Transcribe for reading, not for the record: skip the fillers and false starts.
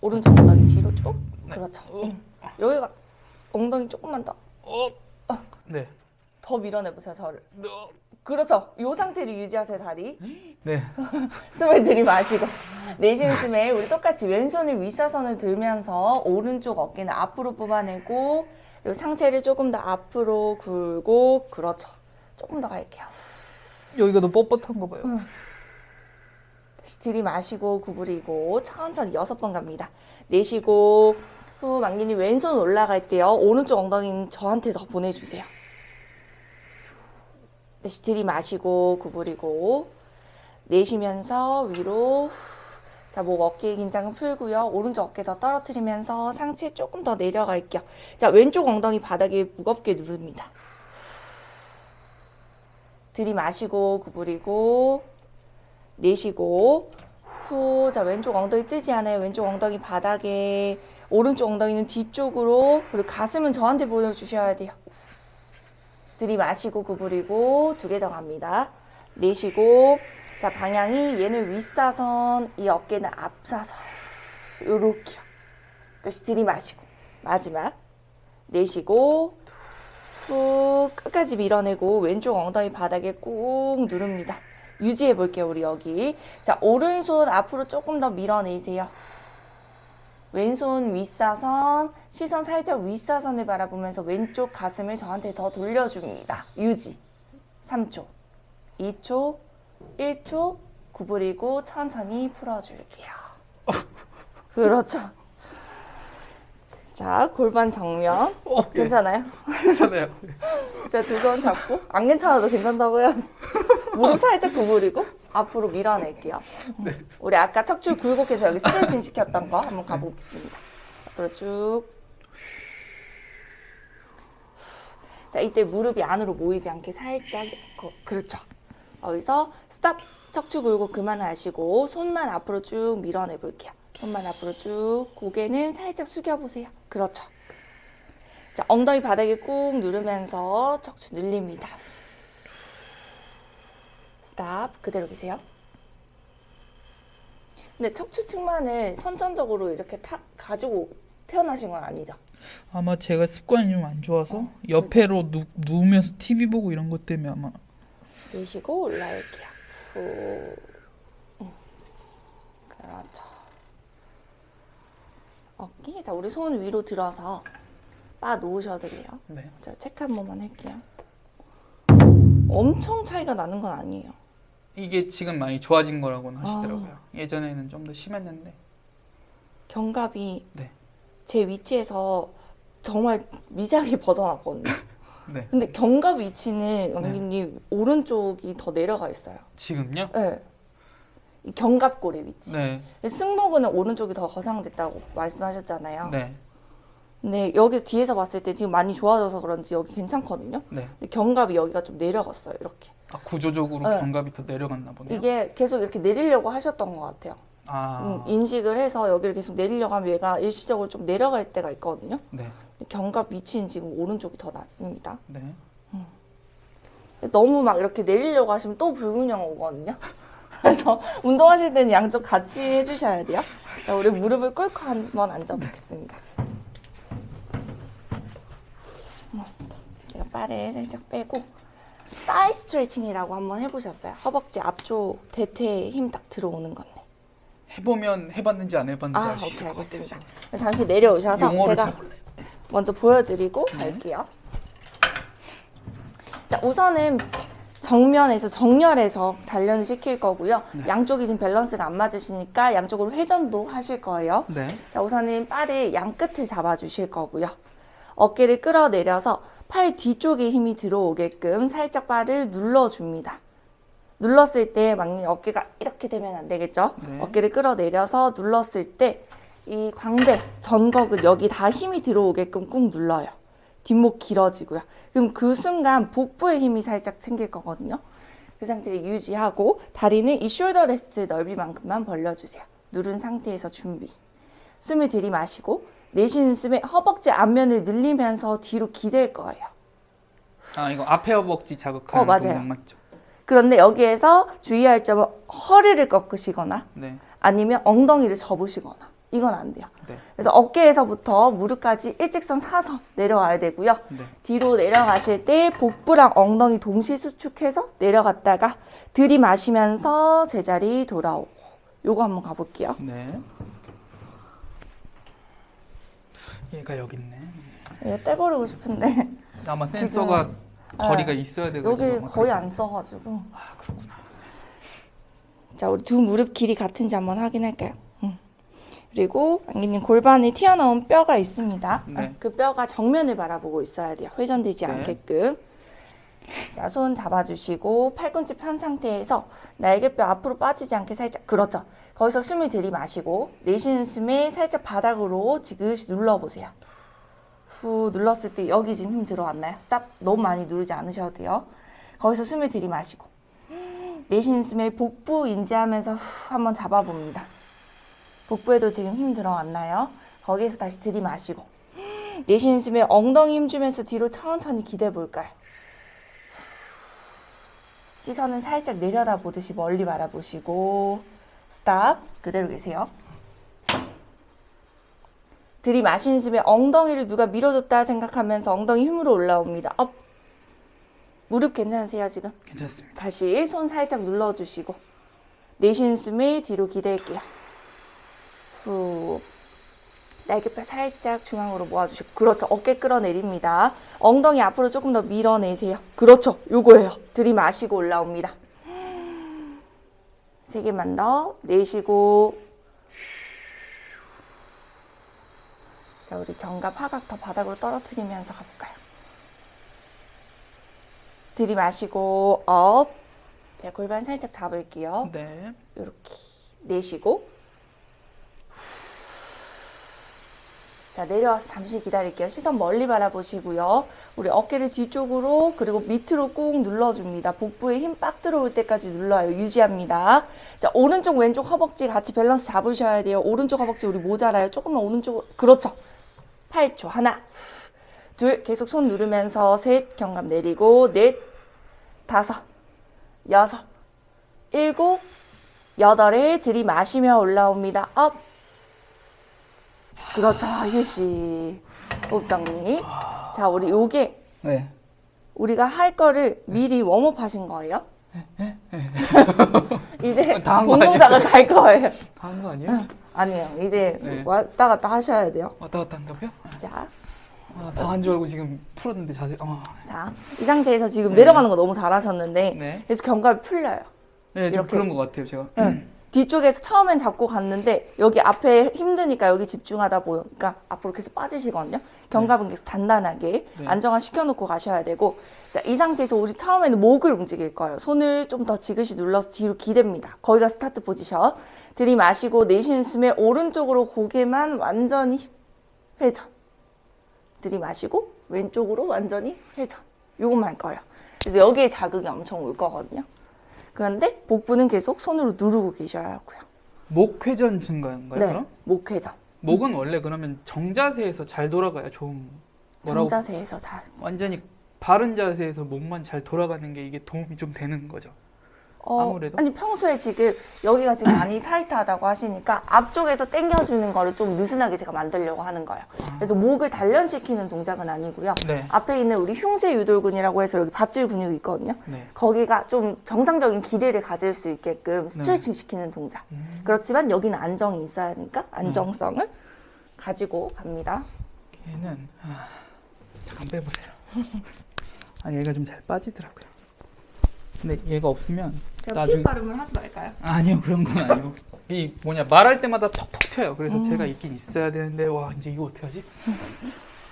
오른쪽 엉덩이 뒤로 쭉. 네. 그렇죠. 여기가 엉덩이 조금만 더. 네. 더 밀어내보세요, 저를. 그렇죠. 이 상태를 유지하세요, 다리. 네. 숨을 들이마시고. 내쉬는 숨에 우리 똑같이 왼손을 윗사선을 들면서 오른쪽 어깨는 앞으로 뽑아내고 그리고 상체를 조금 더 앞으로 굴고 그렇죠. 조금 더 갈게요. 여기가 더 뻣뻣한 거 봐요. 다시 들이마시고 구부리고 천천히 6번 갑니다. 내쉬고 후 만기님 왼손 올라갈게요. 오른쪽 엉덩이는 저한테 더 보내주세요. 다시 들이마시고 구부리고 내쉬면서 위로 자, 목 어깨 긴장은 풀고요. 오른쪽 어깨 더 떨어뜨리면서 상체 조금 더 내려갈게요. 자, 왼쪽 엉덩이 바닥에 무겁게 누릅니다. 들이마시고 구부리고 내쉬고 후. 자, 왼쪽 엉덩이 뜨지 않아요. 왼쪽 엉덩이 바닥에 오른쪽 엉덩이는 뒤쪽으로 그리고 가슴은 저한테 보여주셔야 돼요. 들이마시고 구부리고 2개 더 갑니다. 내쉬고 자, 방향이 얘는 윗사선, 이 어깨는 앞사선. 요렇게요. 다시 들이마시고 마지막 내쉬고 후 끝까지 밀어내고 왼쪽 엉덩이 바닥에 꾹 누릅니다. 유지해 볼게요. 우리 여기. 자, 오른손 앞으로 조금 더 밀어내세요. 왼손 윗사선, 시선 살짝 윗사선을 바라보면서 왼쪽 가슴을 저한테 더 돌려줍니다. 유지. 3초, 2초, 1초 구부리고 천천히 풀어줄게요. 그렇죠. 자, 골반 정면. 괜찮아요? 괜찮아요. 자, 2손 잡고 안 괜찮아도 괜찮다고요. 무릎 살짝 구부리고 앞으로 밀어낼게요. 네. 우리 아까 척추 굴곡해서 여기 스트레칭 시켰던 거 한번 가보겠습니다. 앞으로 쭉. 자, 이때 무릎이 안으로 모이지 않게 살짝 그렇죠. 여기서 스탑. 척추 굴곡 그만하시고 손만 앞으로 쭉 밀어내 볼게요. 손만 앞으로 쭉. 고개는 살짝 숙여보세요. 그렇죠. 자, 엉덩이 바닥에 꾹 누르면서 척추 늘립니다. 스탑. 그대로 계세요. 근데 척추 측만을 선천적으로 이렇게 가지고 태어나신 건 아니죠? 아마 제가 습관이 좀 안 좋아서 옆에로 누우면서 TV 보고 이런 것 때문에 아마. 내쉬고 올라올게요. 후. 그렇죠. 어깨. 자, 우리 손 위로 들어서 빠 놓으셔도 돼요. 네. 제가 체크 한 번만 할게요. 엄청 차이가 나는 건 아니에요. 이게 지금 많이 좋아진 거라고는 하시더라고요. 예전에는 좀 더 심했는데. 견갑이 네. 제 위치에서 정말 미세하게 벗어났거든요. 네. 근데 견갑 위치는 왕기님 오른쪽이 더 내려가 있어요. 지금요? 네. 이 견갑골의 위치. 네. 승모근은 오른쪽이 더 거상됐다고 말씀하셨잖아요. 네. 근데 여기 뒤에서 봤을 때 지금 많이 좋아져서 그런지 여기 괜찮거든요. 네. 근데 견갑이 여기가 좀 내려갔어요. 이렇게. 아, 구조적으로 네. 견갑이 더 내려갔나 보네요. 이게 계속 이렇게 내리려고 하셨던 것 같아요. 아. 인식을 해서 여기를 계속 내리려고 하면 얘가 일시적으로 좀 내려갈 때가 있거든요. 네. 견갑 위치는 지금 오른쪽이 더 낫습니다. 네. 너무 막 이렇게 내리려고 하시면 또 불균형 오거든요. 그래서 운동하실 때는 양쪽 같이 해주셔야 돼요. 자, 우리 무릎을 꿇고 한번 앉아보겠습니다. 제가 바를 살짝 빼고 타이 스트레칭이라고 한번 해보셨어요? 허벅지 앞쪽 대퇴에 힘 딱 들어오는 건데. 해보면 해봤는지 안 해봤는지 알 수 오케이, 있을 것 같아요. 알겠습니다. 잠시 내려오셔서 용어를 제가 잘 몰라요. 먼저 보여드리고 갈게요. 자, 우선은 정면에서 정렬해서 단련을 시킬 거고요. 양쪽이 지금 밸런스가 안 맞으시니까 양쪽으로 회전도 하실 거예요. 네. 자, 우선은 바를 양 끝을 잡아주실 거고요. 어깨를 끌어내려서 팔 뒤쪽에 힘이 들어오게끔 살짝 바를 눌러줍니다. 눌렀을 때 막니 어깨가 이렇게 되면 안 되겠죠? 네. 어깨를 끌어내려서 눌렀을 때 이 광배, 전거근 여기 다 힘이 들어오게끔 꾹 눌러요. 뒷목 길어지고요. 그럼 그 순간 복부에 힘이 살짝 생길 거거든요. 그 상태를 유지하고 다리는 이 숄더 레스트 넓이만큼만 벌려주세요. 누른 상태에서 준비. 숨을 들이마시고 내쉬는 숨에 허벅지 앞면을 늘리면서 뒤로 기댈 거예요. 아, 이거 앞에 허벅지 자극하는 맞아요. 동작 맞죠? 그런데 여기에서 주의할 점은 허리를 꺾으시거나 네. 아니면 엉덩이를 접으시거나 이건 안 돼요. 네. 그래서 어깨에서부터 무릎까지 일직선 사서 내려와야 되고요. 네. 뒤로 내려가실 때 복부랑 엉덩이 동시 수축해서 내려갔다가 들이마시면서 제자리 돌아오고. 요거 한번 가볼게요. 네. 얘가 여기 있네. 이거 떼버리고 싶은데 아마 센서가 거리가 있어야 되거든요. 여기 아마 거의 그래서. 안 써가지고. 아, 그렇구나. 자, 우리 두 무릎 길이 같은지 한번 확인할까요? 그리고 안기님 골반에 튀어나온 뼈가 있습니다. 네. 그 뼈가 정면을 바라보고 있어야 돼요. 회전되지 네. 않게끔. 자, 손 잡아주시고 팔꿈치 편 상태에서 날개뼈 앞으로 빠지지 않게 살짝, 그렇죠. 거기서 숨을 들이마시고 내쉬는 숨에 살짝 바닥으로 지그시 눌러보세요. 후 눌렀을 때 여기 지금 힘 들어왔나요? 스탑. 너무 많이 누르지 않으셔도 돼요. 거기서 숨을 들이마시고 내쉬는 숨에 복부 인지하면서 후 한번 잡아봅니다. 복부에도 지금 힘 들어왔나요? 거기에서 다시 들이마시고 내쉬는 숨에 엉덩이 힘 주면서 뒤로 천천히 기대 볼까요? 시선은 살짝 내려다보듯이 멀리 바라보시고 스탑. 그대로 계세요. 들이마시는 숨에 엉덩이를 누가 밀어줬다 생각하면서 엉덩이 힘으로 올라옵니다. 업. 무릎 괜찮으세요 지금? 괜찮습니다. 다시 손 살짝 눌러주시고 내쉬는 숨에 뒤로 기댈게요. 후. 날개뼈 살짝 중앙으로 모아주시고 그렇죠. 어깨 끌어내립니다. 엉덩이 앞으로 조금 더 밀어내세요. 그렇죠. 요거예요. 들이마시고 올라옵니다. 3개만 더 내쉬고 자, 우리 견갑 하각 더 바닥으로 떨어뜨리면서 가볼까요? 들이마시고 업. 자, 골반 살짝 잡을게요. 네. 이렇게 내쉬고 자, 내려와서 잠시 기다릴게요. 시선 멀리 바라보시고요. 우리 어깨를 뒤쪽으로 그리고 밑으로 꾹 눌러줍니다. 복부에 힘 빡 들어올 때까지 눌러요. 유지합니다. 자, 오른쪽 왼쪽 허벅지 같이 밸런스 잡으셔야 돼요. 오른쪽 허벅지 우리 모자라요. 조금만 오른쪽으로. 그렇죠. 8초. 하나, 둘, 계속 손 누르면서 셋, 견갑 내리고 넷, 다섯, 여섯, 일곱, 여덟에 들이마시며 올라옵니다. 업. 그렇죠. 휴식. 호흡 정리. 자, 우리 요게 네. 우리가 할 거를 미리 웜업 하신 거예요? 이제 다한거 운동장을 갈 거예요. 하는 거 아니에요? 아니에요. 이제 네. 왔다 갔다 하셔야 돼요. 왔다 갔다 한다고요? 자, 아, 다 한 줄 알고 지금 풀었는데 자세. 자, 이 상태에서 지금 네. 내려가는 거 너무 잘하셨는데 네. 그래서 견갑이 풀려요. 네, 좀 이렇게. 그런 것 같아요, 제가. 뒤쪽에서 처음엔 잡고 갔는데 여기 앞에 힘드니까 여기 집중하다 보니까 앞으로 계속 빠지시거든요. 견갑은 계속 단단하게 네. 안정화 시켜놓고 가셔야 되고 자, 이 상태에서 우리 처음에는 목을 움직일 거예요. 손을 좀 더 지그시 눌러서 뒤로 기댑니다. 거기가 스타트 포지션. 들이마시고 내쉬는 숨에 오른쪽으로 고개만 완전히 회전. 들이마시고 왼쪽으로 완전히 회전. 요것만 할 거예요. 그래서 여기에 자극이 엄청 올 거거든요. 그런데 복부는 계속 손으로 누르고 계셔야 하고요. 목 회전 증가인가요, 네, 그럼? 목 회전. 목은 원래 그러면 정자세에서 잘 돌아가야 좋은 뭐라고? 정자세에서 잘. 완전히 바른 자세에서 목만 잘 돌아가는 게 이게 도움이 좀 되는 거죠. 아무래도? 아니 평소에 지금 여기가 지금 많이 타이트하다고 하시니까 앞쪽에서 당겨주는 거를 좀 느슨하게 제가 만들려고 하는 거예요. 그래서 목을 단련시키는 동작은 아니고요. 네. 앞에 있는 우리 흉쇄 유돌근이라고 해서 여기 밧줄 근육이 있거든요. 네. 거기가 좀 정상적인 길이를 가질 수 있게끔 스트레칭 시키는 동작. 그렇지만 여기는 안정이 있어야 하니까 안정성을 가지고 갑니다. 얘는 잠깐 빼보세요. 아, 얘가 좀 잘 빠지더라고요. 근데 얘가 없으면 나중에 발음을 하지 말까요? 아니요, 그런 건 아니고 이 뭐냐 말할 때마다 턱턱 튀어요. 그래서 제가 있긴 있어야 되는데 와 이제 이거 어떻게 하지?